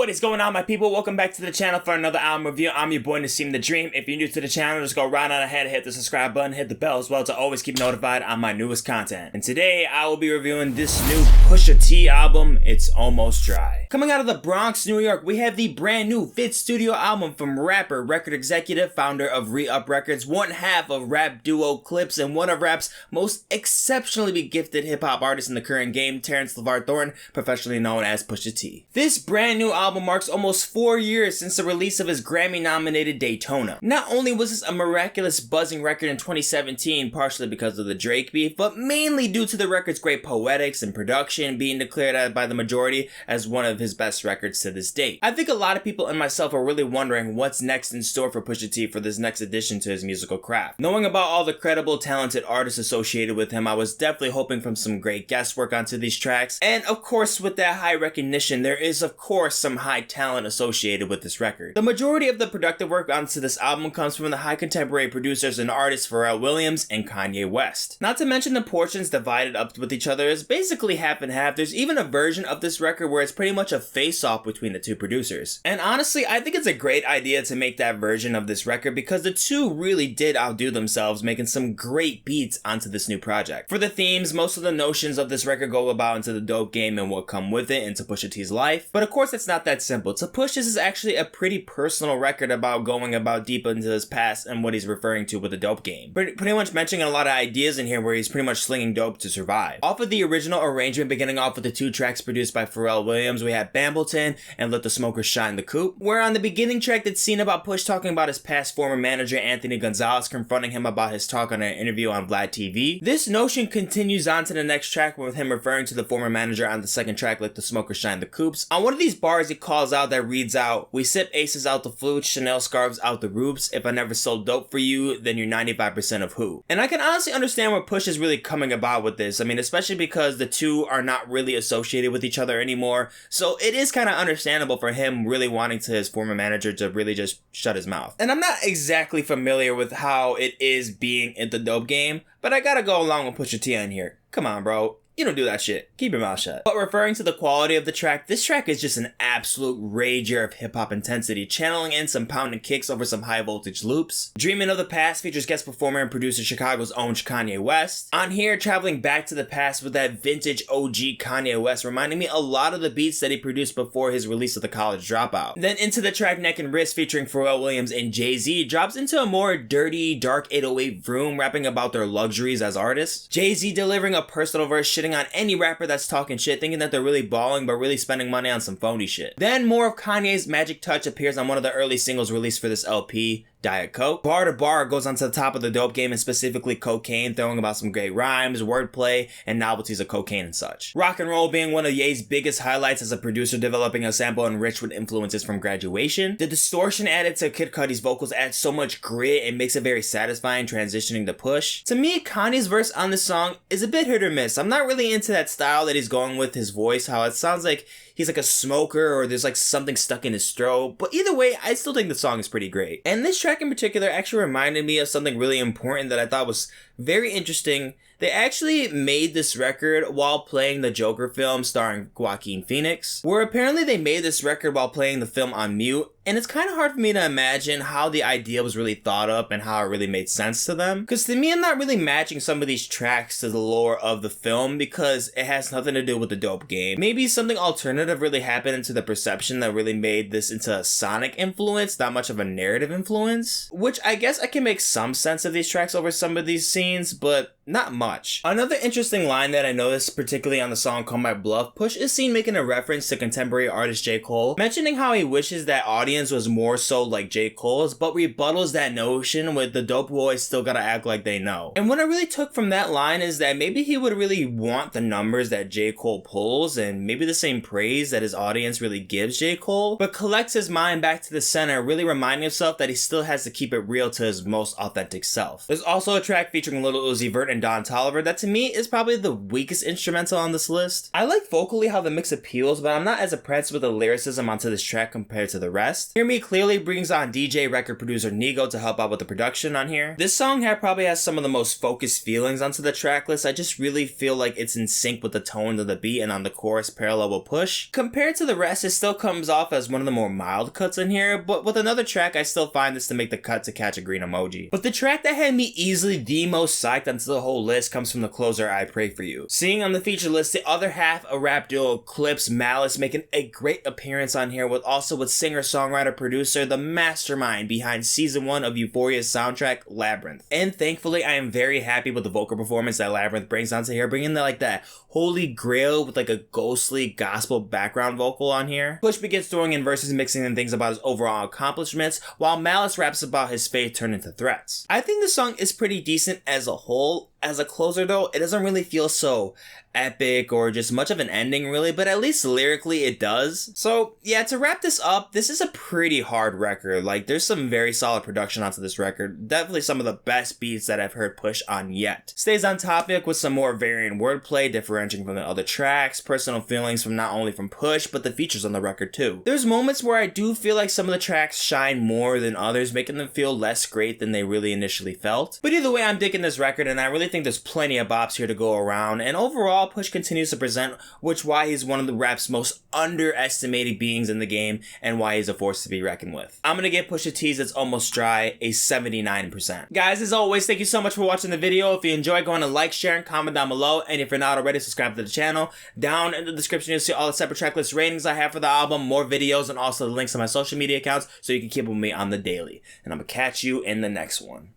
What is going on, my people? Welcome back to the channel for another album review. I'm your boy Nassim the Dream. If you're new to the channel, just go right on ahead, hit the subscribe button, hit the bell as well to always keep notified on my newest content. And today I will be reviewing this new Pusha T album, It's Almost Dry. Coming out of the Bronx, New York, we have the brand new 5th studio album from rapper, record executive, founder of Re-Up Records, one half of rap duo Clips, and one of rap's most exceptionally gifted hip-hop artists in the current game, Terrence LeVar Thornton, professionally known as Pusha T. This brand new album marks almost 4 years since the release of his Grammy-nominated Daytona. Not only was this a miraculous buzzing record in 2017, partially because of the Drake beef, but mainly due to the record's great poetics and production, being declared by the majority as one of his best records to this date. I think a lot of people and myself are really wondering what's next in store for Pusha T for this next addition to his musical craft. Knowing about all the credible, talented artists associated with him, I was definitely hoping for some great guest work onto these tracks, and of course with that high recognition, there is of course some high talent associated with this record. The majority of the productive work onto this album comes from the high contemporary producers and artists Pharrell Williams and Kanye West. Not to mention the portions divided up with each other is basically half and half. There's even a version of this record where it's pretty much a face-off between the two producers. And honestly, I think it's a great idea to make that version of this record because the two really did outdo themselves, making some great beats onto this new project. For the themes, most of the notions of this record go about into the dope game and what come with it into Pusha T's life. But of course, it's not that simple. To Push, this is actually a pretty personal record about going about deep into his past and what he's referring to with the dope game. Pretty much mentioning a lot of ideas in here where he's pretty much slinging dope to survive. Off of the original arrangement, beginning off with the 2 tracks produced by Pharrell Williams, we had Brambleton and Let the Smokers Shine the Coupe, where on the beginning track that's seen about Push talking about his past former manager Anthony Gonzalez confronting him about his talk on an interview on Vlad TV. This notion continues on to the next track with him referring to the former manager on the second track, Let the Smokers Shine the Coupes. On one of these bars he calls out that reads out, "We sip aces out the flutes, Chanel scarves out the roofs. If I never sold dope for you, then you're 95% of who." And I can honestly understand where Push is really coming about with this. I mean, especially because the two are not really associated with each other anymore. So it is kind of understandable for him really wanting to his former manager to really just shut his mouth. And I'm not exactly familiar with how it is being in the dope game, but I gotta go along with Pusha T on here. Come on, bro. You don't do that shit. Keep your mouth shut. But referring to the quality of the track, this track is just an absolute rager of hip-hop intensity, channeling in some pounding kicks over some high-voltage loops. Dreamin of the Past features guest performer and producer Chicago's own Kanye West. On here, traveling back to the past with that vintage OG Kanye West, reminding me a lot of the beats that he produced before his release of The College Dropout. Then into the track Neck and Wrist featuring Pharrell Williams and Jay-Z drops into a more dirty, dark 808 vroom, rapping about their luxuries as artists. Jay-Z delivering a personal verse shitting on any rapper that's talking shit, thinking that they're really balling but really spending money on some phony shit. Then more of Kanye's Magic Touch appears on one of the early singles released for this LP, Diet Coke. Bar to bar goes onto the top of the dope game, and specifically cocaine, throwing about some great rhymes, wordplay, and novelties of cocaine and such. Rock and roll being one of Ye's biggest highlights as a producer, developing a sample enriched with influences from Graduation. The distortion added to Kid Cudi's vocals adds so much grit and makes it very satisfying transitioning to Push. To me, Kanye's verse on this song is a bit hit or miss. I'm not really into that style that he's going with his voice, how it sounds like he's like a smoker or there's like something stuck in his throat. But either way, I still think the song is pretty great. And this track in particular actually reminded me of something really important that I thought was very interesting. They actually made this record while playing the Joker film starring Joaquin Phoenix, where apparently they made this record while playing the film on mute. And it's kind of hard for me to imagine how the idea was really thought up and how it really made sense to them. Because to me, I'm not really matching some of these tracks to the lore of the film because it has nothing to do with the dope game. Maybe something alternative really happened into the perception that really made this into a sonic influence, not much of a narrative influence. Which I guess I can make some sense of these tracks over some of these scenes, but not much. Another interesting line that I noticed, particularly on the song called My Bluff, Push is seen making a reference to contemporary artist J. Cole, mentioning how he wishes that audience was more so like J. Cole's, but rebuttals that notion with the dope boys still gotta act like they know. And what I really took from that line is that maybe he would really want the numbers that J. Cole pulls, and maybe the same praise that his audience really gives J. Cole, but collects his mind back to the center, really reminding himself that he still has to keep it real to his most authentic self. There's also a track featuring Lil Uzi Vert and Don Toliver Toliver that to me is probably the weakest instrumental on this list. I like vocally how the mix appeals, but I'm not as impressed with the lyricism onto this track compared to the rest. Hear Me clearly brings on DJ record producer Nigo to help out with the production on here. This song here probably has some of the most focused feelings onto the track list. I just really feel like it's in sync with the tone of the beat and on the chorus parallel with Push. Compared to the rest, it still comes off as one of the more mild cuts in here, but with another track I still find this to make the cut to catch a green emoji. But the track that had me easily the most psyched onto the whole list comes from the closer I Pray For You. Seeing on the feature list the other half of rap duo Coupes Malice making a great appearance on here, with singer-songwriter producer, the mastermind behind season 1 of Euphoria's soundtrack, Labrinth. And thankfully I am very happy with the vocal performance that Labrinth brings onto here, bringing like that holy grail with like a ghostly gospel background vocal on here. Push begins throwing in verses mixing in things about his overall accomplishments, while Malice raps about his faith turned into threats. I think the song is pretty decent as a whole. As a closer though, it doesn't really feel so epic or just much of an ending really, but at least lyrically it does. So yeah, to wrap this up, this is a pretty hard record. Like, there's some very solid production onto this record. Definitely some of the best beats that I've heard Push on yet. Stays on topic with some more varying wordplay, differentiating from the other tracks, personal feelings from not only from Push, but the features on the record too. There's moments where I do feel like some of the tracks shine more than others, making them feel less great than they really initially felt. But either way, I'm digging this record, and I really think there's plenty of bops here to go around, and overall Push continues to present, which why he's one of the rap's most underestimated beings in the game and why he's a force to be reckoned with. I'm gonna give Pusha T's It's Almost Dry a 79%. Guys, as always, thank you so much for watching the video. If you enjoyed, go on and like, share, and comment down below, and if you're not already, subscribe to the channel. Down in the description you'll see all the separate tracklist ratings I have for the album, more videos, and also the links to my social media accounts so you can keep up with me on the daily. And I'm gonna catch you in the next one.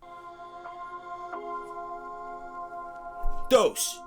Dose.